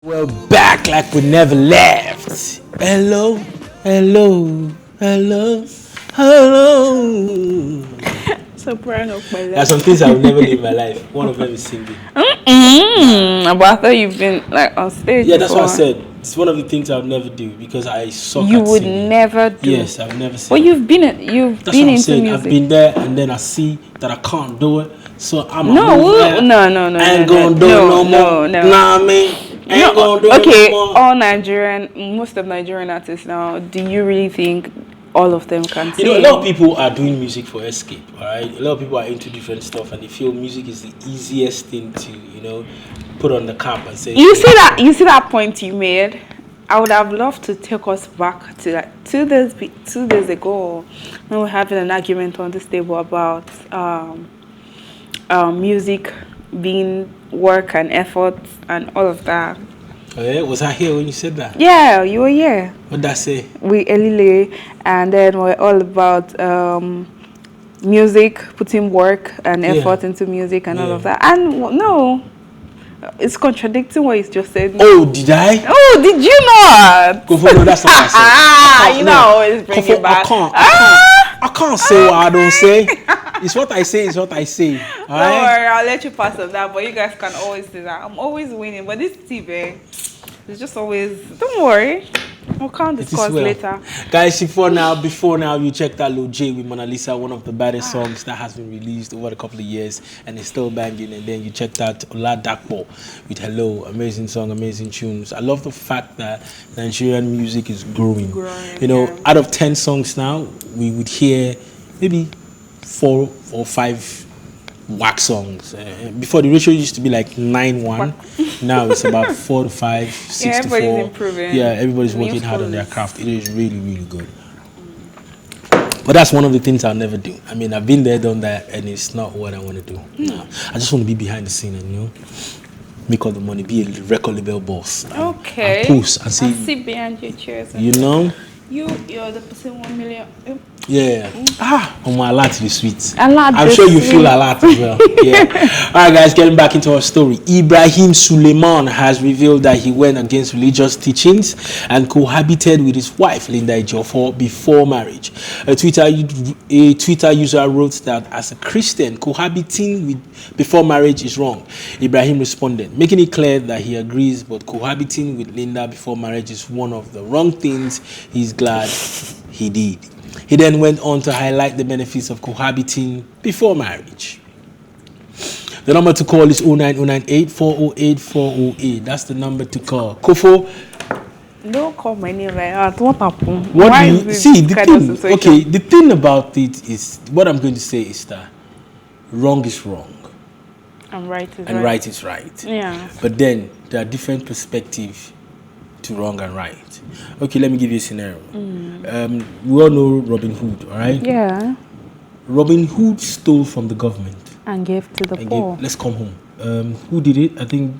We're back like we never left. Hello, hello, hello, hello. Soprano. There are some things I will never do in my life. One of them is singing. But I thought you've been like on stage. Yeah, that's before. what I said. It's one of the things I would never do because I suck You at would singing. never do. Yes, I've never seen. But you've been That's into what I'm saying. music. I've been there and then I see that I can't do it. So I'm No. I ain't gonna do it no more. Nah, I mean, ain't gonna do it no more. All most of Nigerian artists now, do you really think all of them can sing? You know, a lot of people are doing music for escape, alright? A lot of people are into different stuff and they feel music is the easiest thing to, put on the cap and say. You see that point you made? I would have loved to take us back to like 2 days ago when we were having an argument on this table about music being work and effort and all of that. Oh yeah? Was I here when you said that? Yeah, you were here. What did I say? We Elile, and then we're all about music, putting work and effort into music and all of that. And no, it's contradicting what you just said. Oh, did I? Oh, did you not? Go for no, that's not what I said. You know, I always bring it back. I can't say what I don't say. It's what I say, it's what I say. Don't worry, I'll let you pass on that, but you guys can always do that. I'm always winning, but this TV, it's just always, don't worry. We can't discuss later. Guys, before now, you checked out Lil J with Mona Lisa, one of the baddest songs that has been released over a couple of years and it's still banging. And then you checked out Oladakpo with Hello, amazing song, amazing tunes. I love the fact that Nigerian music is growing. Out of 10 songs now, we would hear maybe 4 or 5 whack songs. Before the ratio used to be like 9-1. Now it's about 4 to 5, 6 to 4. Everybody's improving. Yeah, everybody's working hard on their craft. It is really, really good. But that's one of the things I'll never do. I mean, I've been there, done that, and it's not what I want to do. No, I just want to be behind the scene and make all the money, be a record label boss. Okay. And post and say, sit behind your chairs. You're the person 1 million. Yeah. On my lot to the sweet. I'm sure you feel a lot as well. Yeah. All right, guys, getting back into our story. Ibrahim Suleiman has revealed that he went against religious teachings and cohabited with his wife, Linda Ejiofor, before marriage. A Twitter user wrote that as a Christian, cohabiting before marriage is wrong. Ibrahim responded, making it clear that he agrees, but cohabiting with Linda before marriage is one of the wrong things he's glad he did. He then went on to highlight the benefits of cohabiting before marriage. The number to call is 09098 408 408. That's the number to call. Kofo, don't call my name like that. What happened? The thing about it is, what I'm going to say is that wrong is wrong. And right is right. Yeah. But then there are different perspectives to wrong and right. Okay, let me give you a scenario. We all know Robin Hood, all right? Yeah. Robin Hood stole from the government and gave to the poor. Let's come home. Who did it? I think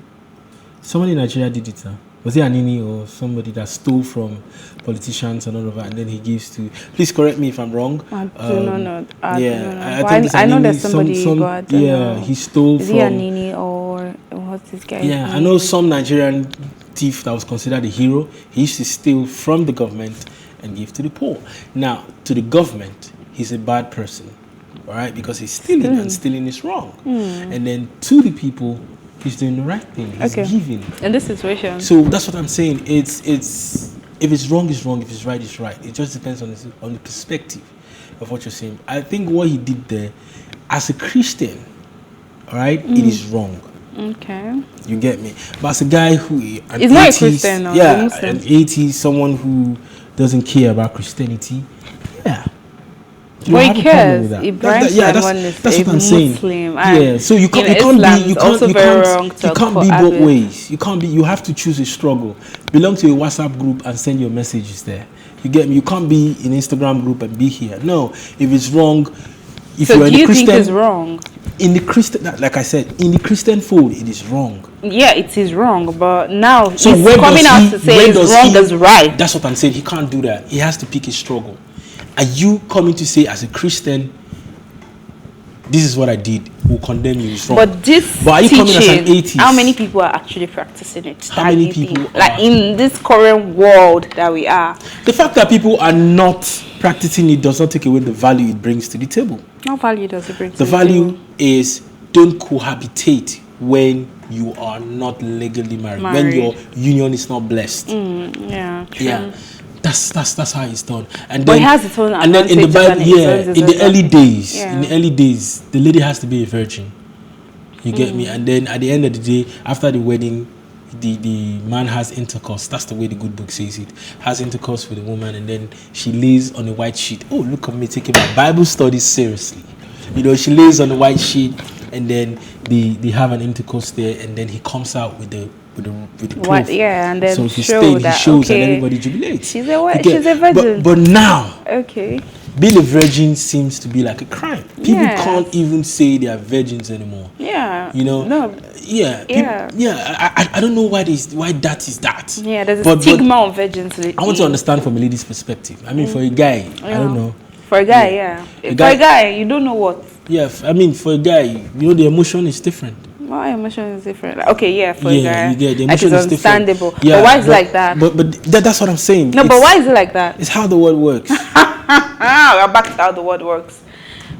somebody in Nigeria did it. Was it Anini or somebody that stole from politicians and all of that, and then he gives to? Please correct me if I'm wrong. I don't know. I know there's somebody. He stole is from. Is it Anini or what's this guy? Yeah, I know some Nigerian thief that was considered a hero. He used to steal from the government and give to the poor. Now, to the government, he's a bad person, all right, because he's stealing and stealing is wrong. And then to the people, he's doing the right thing. He's giving. In this situation. So that's what I'm saying. It's if it's wrong, it's wrong. If it's right, it's right. It just depends on the perspective of what you're saying. I think what he did there, as a Christian, all right, it is wrong. Okay. You get me? But as a guy who is not a Christian, no, an 80s, someone who doesn't care about Christianity, But he cares. Ibrahim Suleiman is that's what I'm Muslim. saying. Yeah, so you can't be both ways. You have to choose a struggle. Belong to a WhatsApp group and send your messages there. You get me? You can't be in Instagram group and be here. No, if it's wrong, if so you're do in you Christian, think it's wrong? In the Christian, like I said, in the Christian fold, it is wrong. Yeah, it is wrong, but now so he's coming out to say it's wrong is right. That's what I'm saying. He can't do that. He has to pick his struggle. Are you coming to say, as a Christian, this is what I did, will condemn you. It's wrong. But this but are you coming as an teaching, atheist? how many people are actually practicing it? How many people like in this current world that we are? The fact that people are not practicing it does not take away the value it brings to the table. No value does it bring to the value is don't cohabitate when you are not legally married. When your union is not blessed. Yeah, true. Yeah. That's how it's done. And but then, it has its own and then in the Bible, in the early days, the lady has to be a virgin. You get me? And then at the end of the day, after the wedding, the man has intercourse. That's the way the good book says it. Has intercourse with the woman, and then she lays on a white sheet. Oh, look at me taking my Bible studies seriously. You know, she lays on the white sheet, and then they have an intercourse there, and then he comes out with the cloth. What? Yeah, and then so he shows, and everybody jubilates. She's a virgin. But now, okay, being a virgin seems to be like a crime. People can't even say they are virgins anymore. Yeah, you know. No. Yeah. I don't know why that is that. Yeah, there's a stigma on virgins. I want to understand from a lady's perspective. I mean, for a guy, I don't know. For a guy, for a guy, you don't know what. Yeah, I mean, for a guy, you know, the emotion is different. My emotion is different. Okay, yeah, for a guy, you get the emotion is understandable. Yeah, but why is it like that? But that's what I'm saying. No, but why is it like that? It's how the world works. We're back to how the world works.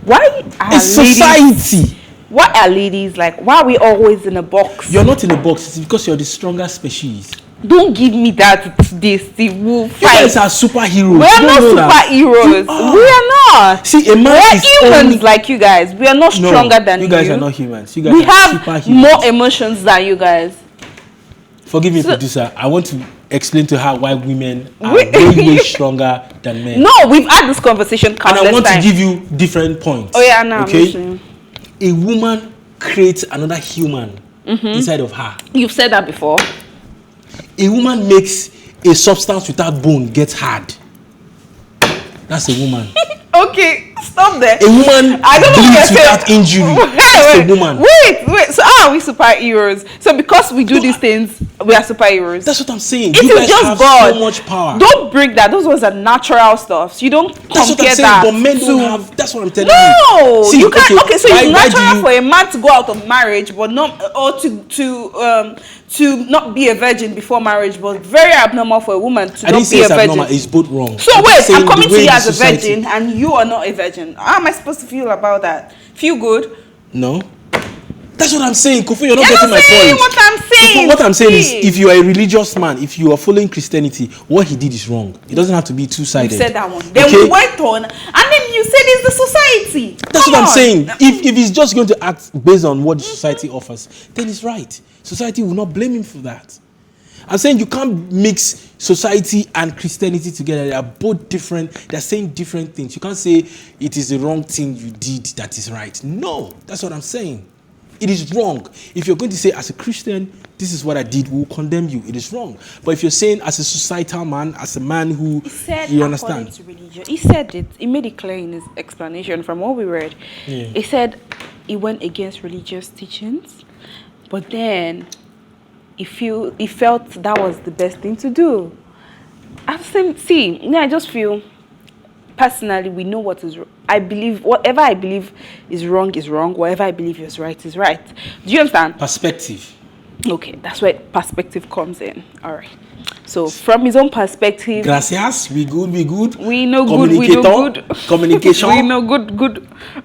Why are it's society. Why are ladies like? Why are we always in a box? You're not in a box. It's because you're the stronger species. Don't give me that this. You guys are superheroes. We are not superheroes. We are not. See, a man is humans like you guys. We are not stronger than you. You guys are not humans. You guys we are have superheroes. more emotions than you guys. Forgive me, producer. I want to explain to her why women are way stronger than men. No, we've had this conversation countless times. And I want to give you different points. Oh yeah, no. Okay. A woman creates another human inside of her. You've said that before. A woman makes a substance without bone get hard. That's a woman. Okay, stop there. A woman bleeds without injury. That's a woman. Wait. So how are we superheroes? So because we do these things, we are superheroes. That's what I'm saying. It you is guys just have God. So much power. Don't break that. Those ones are natural stuff. You don't compare that. But men don't have. That's what I'm telling you. No, See, you can't. Okay, so it's natural for a man to go out of marriage, but not or to not be a virgin before marriage, but very abnormal for a woman to not be a virgin. Abnormal. It's both wrong. So wait, I'm coming to you as a virgin, and you are not a virgin. How am I supposed to feel about that? Feel good? No. That's what I'm saying, Kofi. You're not getting my point. What I'm saying. What I'm saying is, if you are a religious man, if you are following Christianity, what he did is wrong. It doesn't have to be two-sided. You said that one. Then we went on, and then you said it's the society. That's what I'm saying. If he's just going to act based on what the society offers, then it's right. Society will not blame him for that. I'm saying you can't mix society and Christianity together. They are both different. They're saying different things. You can't say it is the wrong thing you did that is right. No, that's what I'm saying. It is wrong. If you're going to say, as a Christian, this is what I did, we'll condemn you. It is wrong. But if you're saying, as a societal man, as a man who, you understand. To religion, he said it. He made it clear in his explanation from what we read. Yeah. He said he went against religious teachings, but then he felt that was the best thing to do. I just feel, personally, we know what is wrong. I believe whatever I believe is wrong is wrong. Whatever I believe is right is right. Do you understand? Perspective. Okay, that's where perspective comes in. All right. So from his own perspective, gracias. We good. We know good. We know good. Communication. We know good.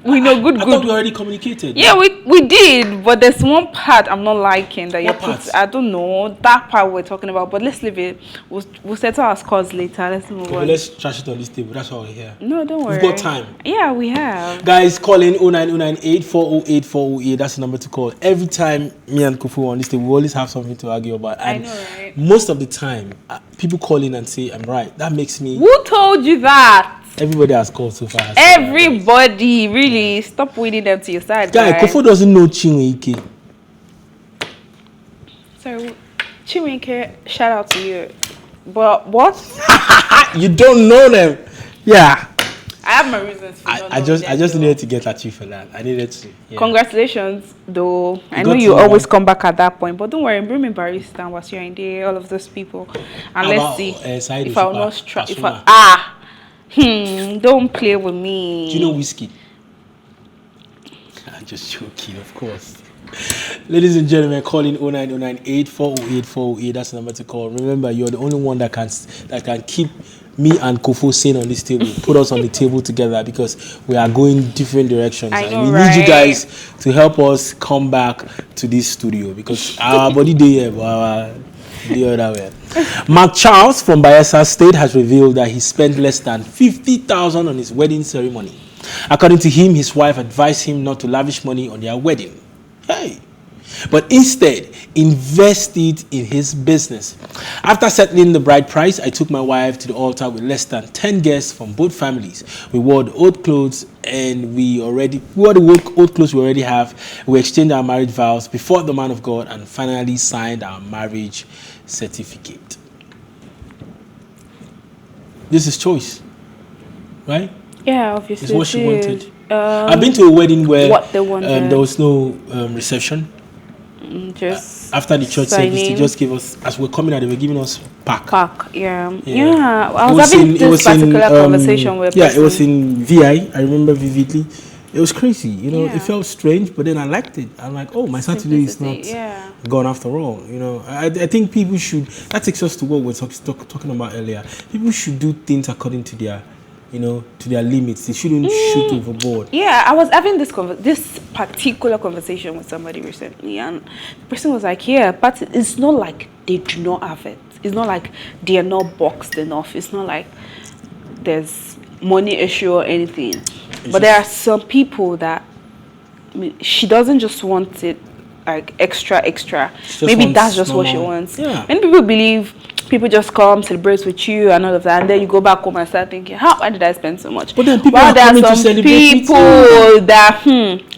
We know good. I thought we already communicated. Yeah, we did, but there's one part I'm not liking that you put. I don't know that part we're talking about, but let's leave it. We'll settle our scores later. Let's move on. Let's trash it on this table. That's all we're here. No, don't worry. We've got time. Yeah, we have. Guys, call in 09098 408 408. That's the number to call. Every time me and Kofu on this table, we always have something to argue about. And I know, right? Most of the time, people call in and say I'm right. That makes me. Who told you that? Everybody has called so far. Everybody, really. Stop winning them to your side, guy. Kofu doesn't know Chinweke. Sorry, Chinweke. Shout out to you. But what? You don't know them. Yeah. I have my reasons. I just needed to get at you for that. I needed to. Yeah. Congratulations, though. I know you always come back at that point, but don't worry. Bring me Barista and what's your idea? All of those people, and let's see if I will not strike. Don't play with me. Do you know whiskey? I'm just joking, of course. Ladies and gentlemen, call in 09098 408 408. That's the number to call. Remember, you're the only one that can keep me and Kofo sane on this table. Put us on the table together because we are going different directions. I know, and we right? need you guys to help us come back to this studio because our body day here, but the other way. Mark Charles from Bayelsa State has revealed that he spent less than 50,000 on his wedding ceremony. According to him, his wife advised him not to lavish money on their wedding. Hey. But instead, invest it in his business. After settling the bride price, I took my wife to the altar with less than 10 guests from both families. We wore the old clothes and we already have. We exchanged our marriage vows before the man of God and finally signed our marriage certificate. This is choice, right? Yeah, obviously. It's what she wanted. I've been to a wedding where what they wanted. there was no reception. Just after the church service, they just gave us, as we're coming out, they were giving us pack. Yeah. I was having this particular conversation with it was in VI. I remember vividly. It was crazy, It felt strange, but then I liked it. I'm like, oh, my Saturday is not gone after all. I think people should. That takes us to what we were talking about earlier. People should do things according to their to their limits. They shouldn't shoot overboard. Yeah, I was having this particular conversation with somebody recently, and the person was like, yeah, but it's not like they do not have it. It's not like they are not boxed enough. It's not like there's money issue or anything. But there are some people that she doesn't just want it like extra. Maybe that's just what she wants. Yeah. Many people believe people just come, celebrate with you and all of that, and then you go back home and start thinking, why did I spend so much? But then people are coming to celebrate people that,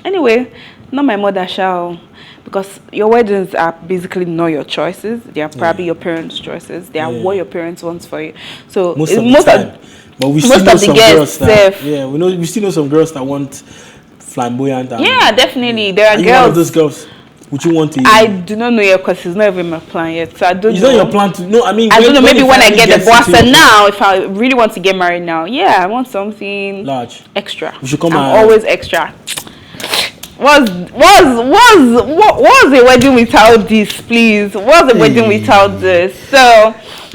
Anyway, not my mother shall, because your weddings are basically not your choices. They are probably your parents' choices. They are what your parents want for you. So most of the time. But we still know some girls that, we still know some girls that want flamboyant. Definitely. There are girls. You one of those girls? Would you want to? I do not know yet because it's not even my plan yet. So I don't know. It's not your plan to? No, I mean. I don't know. Maybe when I get the boss and now, if I really want to get married now, I want something large, extra. We should come. I'm always extra. Was a wedding without this, please? Was a wedding without this? So,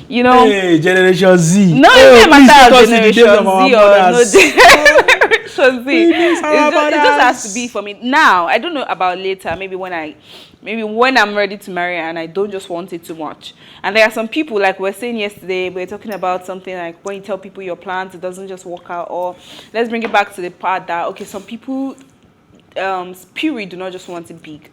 Hey, Generation Z. No, it's not matter of Generation Z or no Generation Z. It just has to be for me. Now, I don't know about later. Maybe when I'm ready to marry and I don't just want it too much. And there are some people, like we were saying yesterday, we were talking about something like when you tell people your plans, it doesn't just work out. Or let's bring it back to the part that, okay, some people, spirit do not just want it big.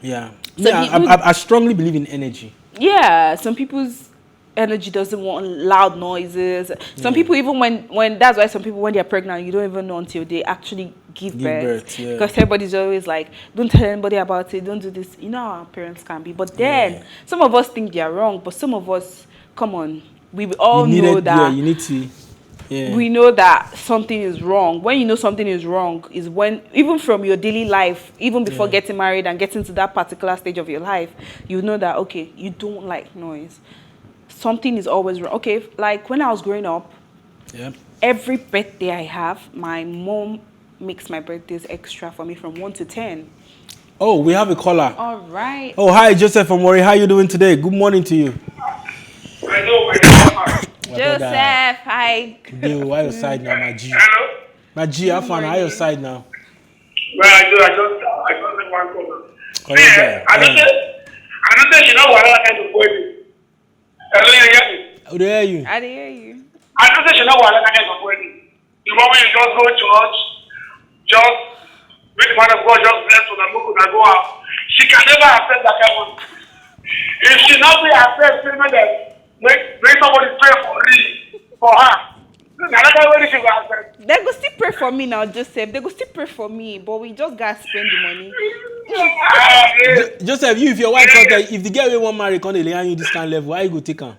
Yeah. So I strongly believe in energy. Yeah, some people's energy doesn't want loud noises. Some people, even when that's why some people, when they're pregnant, you don't even know until they actually give birth. Because everybody's always like, don't tell anybody about it, don't do this. You know how our parents can be. But then some of us think they are wrong, but some of us, come on, we all know that. Yeah, you need to. Yeah. We know that something is wrong. When you know something is wrong is when, even from your daily life, even before getting married and getting to that particular stage of your life, you know that, okay, you don't like noise. Something is always wrong. Okay, like when I was growing up, every birthday I have, my mom makes my birthdays extra for me from 1 to 10. Oh, we have a caller. All right. Oh, hi, Joseph from Warri. How are you doing today? Good morning to you. I know. Joseph, hi. Dude, why your side now, my G? Hello? My G, how far? How your side now? Well, I just make one comment. I don't think you know what I can do for you. Hello, you hear me? How do you hear you? I hear you. I don't think you know what I can do for you. The moment you just go to church, just with the man of God, just bless with the book and go out. She can never accept that kind of. If she not be accept statement that make somebody pray for her. They go still pray for me now, Joseph. They go still pray for me, but we just gotta spend the money. Joseph, if your wife thought that if the girl will want marry, can they lay you this kind of level? How you go take her?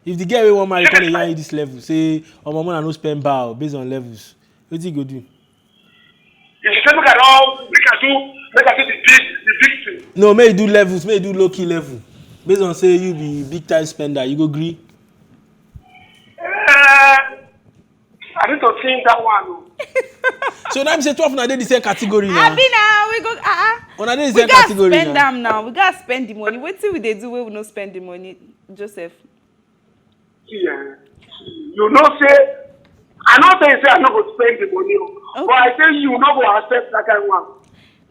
If the girl will want marry, can they lay you this level? Say, my mama no spend bow based on levels. What you go do? If you say look at all, make I do the big thing. No, may you do levels, may you do low key level. Based on say you be big time spender, you go agree. I need to think that one. So now I'm say 12 now they the same category now. Abi now we go Una dey the we same gotta category spend now. them now. We gotta spend the money. Wait till we dey do where we no spend the money, Joseph. Yeah. You know, say, I not say I not go spend the money, Okay. but I say you not go accept that kind of one.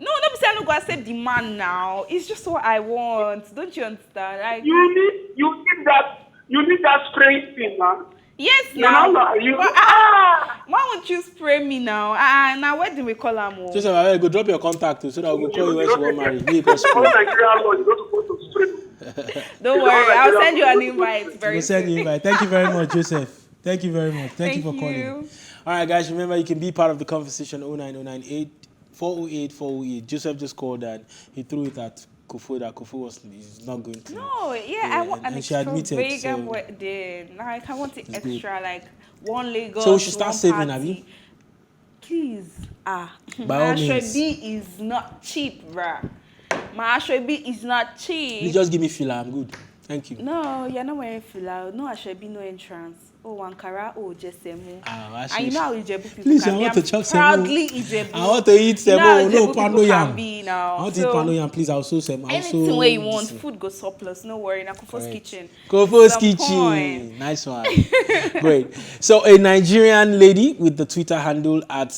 No, don't be saying I'm not gonna accept the man now. It's just what I want. Don't you understand? Like You need that spraying thing, man. yes You now. know, you But, why won't you spray me now? Now where do we call him? Joseph, I go drop your contact too, so that we go call you when she want marry. Me go all school. Nigerian law, you're not supposed to spray. Don't worry, I'll send you an invite very We'll send soon. you invite. Thank you very much, Joseph. Thank you very much. Thank you for calling. All right, guys, remember you can be part of the conversation 09098 408 408. Joseph just called and he threw it at Kofu that Kofu was he's not going to. No, I want an and she admitted, extravagant so wedding. Like I want it extra, good. like one Lagos. So we should start one saving, party. have you? Please, By all my means. Ashwebi is not cheap, bruh. My Ashwebi is not cheap. You just give me filler, I'm good. Thank you. No, you're not wearing fila. No Ashwebi, no entrance. Oh, Ankara, oh, Jesemu. And you know how Ijebu people Please, can I be. want to I'm chop semo. proudly Ijebu. I want to eat You know how semo. No, Ijebu pando people yam. can be now. I want to eat pando yam, please. I'll so semo. Anything where you want, food go surplus. No worry, na Kofo's kitchen. Kofo's Some kitchen. point. Nice one. Great. So a Nigerian lady with the Twitter handle at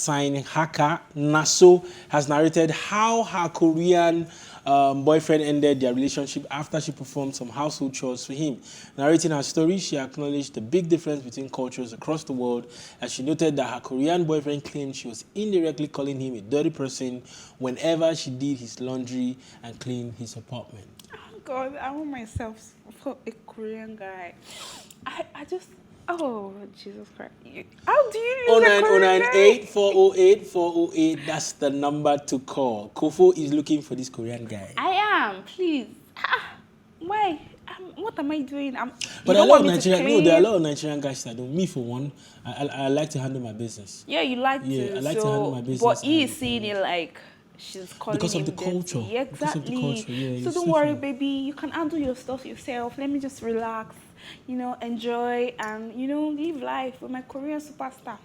@Haka Naso has narrated how her Korean boyfriend ended their relationship after she performed some household chores for him. Narrating her story, she acknowledged the big difference between cultures across the world, as she noted that her Korean boyfriend claimed she was indirectly calling him a dirty person whenever she did his laundry and cleaned his apartment. Oh God, I want myself for a Korean guy. I just, oh Jesus Christ! How do you use a Korean guy? 09098 408 408. That's the number to call. Kofo is looking for this Korean guy. I am, please. Why? What am I doing? But you a don't lot want of me to Nigerian, no, clean? there are a lot of Nigerian guys that don't. Me for one, I like to handle my business. Yeah, you like Yeah, to. I like to handle my business But he is and- seeing it like she's calling Because of him the dirty. culture. Yeah, Because of the exactly. culture, yeah, So it's don't worry, different. baby. You can handle your stuff yourself. Let me just relax. Enjoy and live life with my Korean superstar.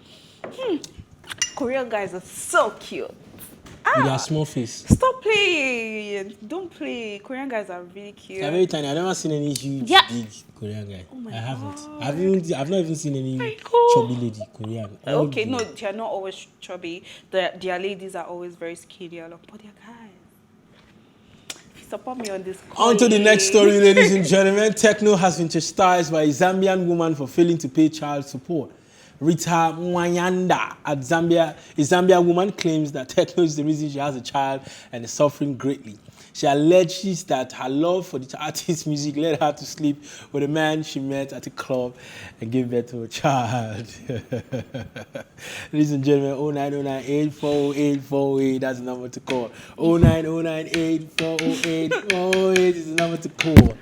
Korean guys are so cute. With their small face. Stop playing. Don't play. Korean guys are really cute. They're very tiny. I've never seen any huge, Yeah. big Korean guy. Oh my I haven't. God. I've not even seen any My God. chubby lady Korean. All Okay, the- no, they're not always chubby. Their ladies are always very skinny. But they're guys. If you support me on this call. On to the next story, ladies and gentlemen. Techno has been chastised by a Zambian woman for failing to pay child support. Rita Mwanyanda at Zambia, a Zambian woman, claims that Techno is the reason she has a child and is suffering greatly. She alleges that her love for the artist's music led her to sleep with a man she met at a club and gave birth to a child. Ladies and gentlemen, 09098 408 408, that's the number to call. 09098 408 408 is the number to call.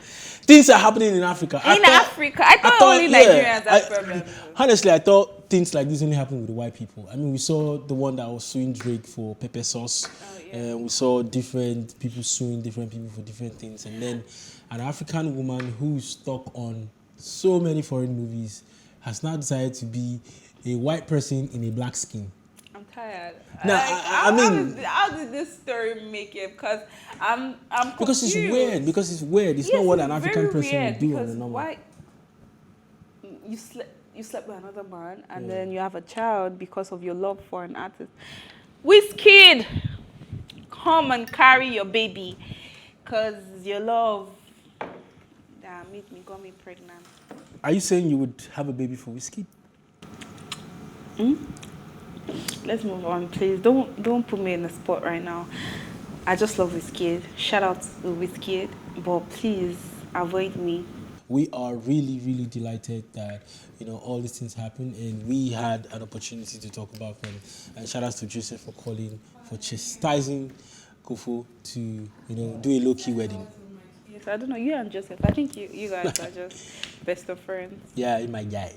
Things are happening in Africa. I thought only Nigerians have problems. Honestly, I thought things like this only happen with the white people. I mean, we saw the one that was suing Drake for pepper sauce. We saw different people suing different people for different things. And then an African woman who's stuck on so many foreign movies has now decided to be a white person in a black skin. I'm tired. No, I mean, how did this story make it? Because I'm confused. because it's weird. Because it's weird. It's Yes, not what it's an African very person weird would do on because the normal. why you slept with another man and then you have a child because of your love for an artist. Wizkid, come and carry your baby, cause your love that got me pregnant. Are you saying you would have a baby for Whiskey? Let's move on, please. Don't put me in the spot right now. I just love Wizkid. Shout out to Wizkid, but please avoid me. We are really, really delighted that all these things happen, and we had an opportunity to talk about them. And shout out to Joseph for calling, for chastising Kofu to do a low-key wedding. Yes, I don't know, you and Joseph. I think you guys are just best of friends. Yeah, my guy,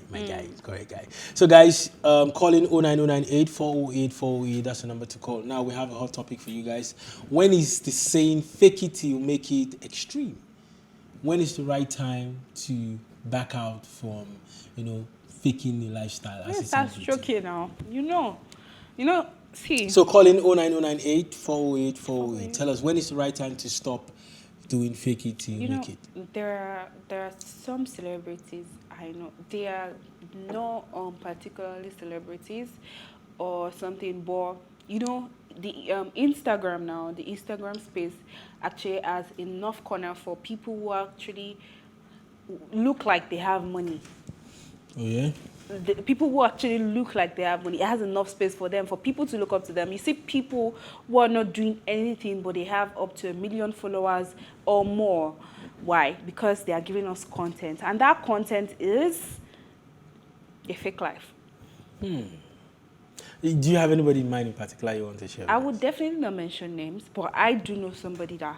correct guy. So guys, calling 09098 408 408. That's the number to call. Now we have a hot topic for you guys. When is the saying "fake it till you make it" extreme? When is the right time to back out from, faking the lifestyle? Yes, that's tricky now. You know, see. So call in 09098 408 408. Tell us when is the right time to stop doing fake it till you make it. There are some celebrities I know. They are not particularly celebrities or something, but you know, the Instagram now, the Instagram space actually has enough corner for people who actually look like they have money. Oh yeah? The people who actually look like they have money, it has enough space for them, for people to look up to them. You see people who are not doing anything, but they have up to 1 million followers or more. Why? Because they are giving us content. And that content is a fake life. Do you have anybody in mind in particular you want to share? I would definitely not mention names, but I do know somebody that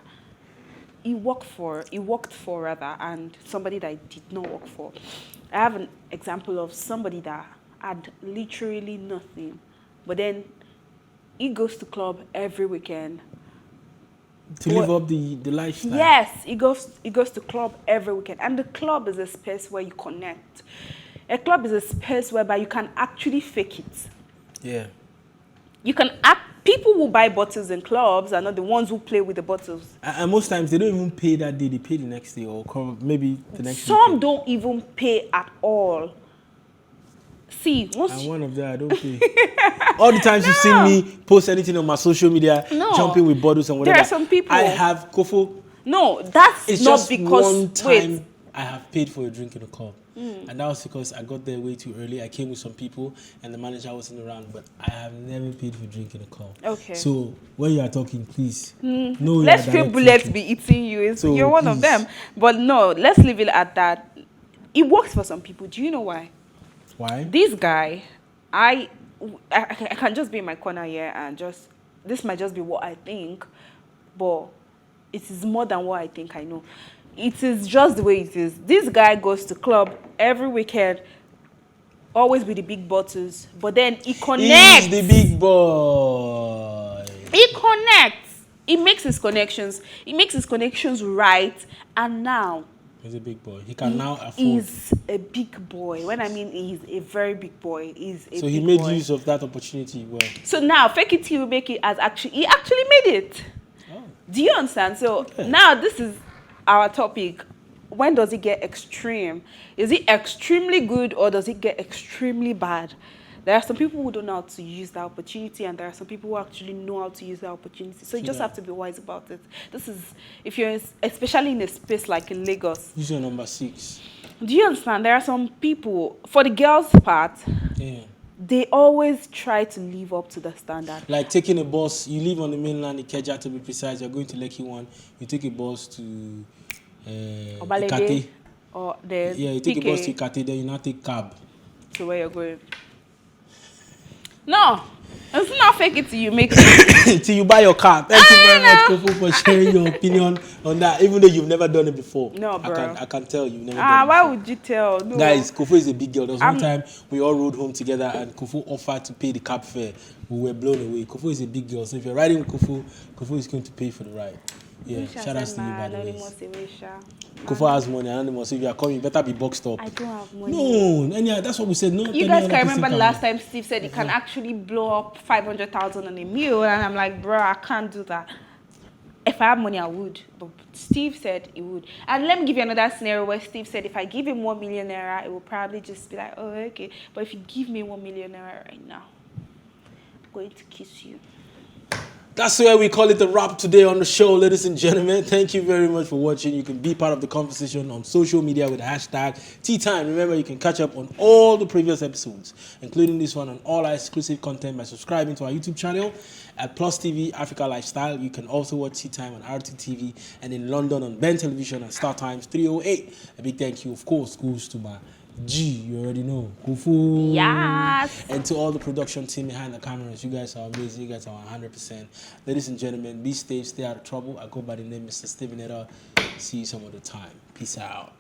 he worked for, and somebody that I did not work for. I have an example of somebody that had literally nothing, but then he goes to club every weekend. To live up the lifestyle? Yes, he goes to club every weekend. And the club is a space where you connect. A club is a space whereby you can actually fake it. Yeah. You can people who buy bottles in clubs are not the ones who play with the bottles. And most times they don't even pay that day, they pay the next day or maybe the next Some weekend. don't even pay at all. See, I'm one of them, I don't pay. All the times you've seen me post anything on my social media, jumping with bottles and whatever. There are some people. I have Kofo. No, that's it's not just because one time I have paid for a drink in a club. And that was because I got there way too early. I came with some people and the manager wasn't around, but I have never paid for a drink in a club. Okay. So when you are talking, please, let's feel bullets be eating you. So you're one of them. But no, let's leave it at that. It works for some people. Do you know why? Why? This guy, I can just be in my corner here and this might just be what I think, but it is more than what I think I know. It is just the way it is. This guy goes to club every weekend, always with the big bottles, but then he connects. He's the big boy. He connects. He makes his connections. He makes his connections right, and now he's a big boy. He can now afford. He's a big boy. When I mean he's a very big boy, so he made use of that opportunity well. So now, fake it till you make it he actually made it. Oh. Do you understand? So now this is our topic. When does it get extreme? Is it extremely good or does it get extremely bad? There are some people who don't know how to use that opportunity, and there are some people who actually know how to use that opportunity. So you just have to be wise about it. This is, if you're especially in a space like in Lagos. Use your number 6. Do you understand? There are some people, for the girls' part, they always try to live up to the standard. Like taking a bus, you live on the mainland, Ikeja to be precise, you're going to Lekki 1, you take a bus to Ikate. Or there's you take a bus to Ikate, then you now take cab. To where you're going. No, it's not fake it till you make it. Till you buy your car. Thank you very much, Kofo, for sharing your opinion on that, even though you've never done it before. No, bro. I can tell you've never done it why before. would you tell? No. Guys, Kofo is a big girl. There was one time we all rode home together and Kofo offered to pay the cab fare. We were blown away. Kofo is a big girl, so if you're riding with Kofo, Kofo is going to pay for the ride. Yeah, shout out to you, by the way. Kofo has money, anonymous. If you are coming, you better be boxed up. I don't have money. No, that's what we said. No, you guys can remember the last time Steve said he can actually blow up 500,000 on a meal, and I'm like, bro, I can't do that. If I have money, I would. But Steve said he would. And let me give you another scenario where Steve said if I give him 1 million naira, it will probably just be like, oh, okay. But if you give me 1 million naira right now, I'm going to kiss you. That's where we call it a wrap today on the show, ladies and gentlemen. Thank you very much for watching. You can be part of the conversation on social media with the hashtag TEATIME. Remember, you can catch up on all the previous episodes, including this one, and all our exclusive content by subscribing to our YouTube channel at PlusTvAfrica Lifestyle. You can also watch TEATIME on RTTV and in London on Ben Television and Star Times 308. A big thank you, of course, goes to my G, you already know, Kufu. Yes. And to all the production team behind the cameras, you guys are amazing. You guys are 100%. Ladies and gentlemen, be safe, stay out of trouble. I go by the name Mr. Steven Etta. See you some other time. Peace out.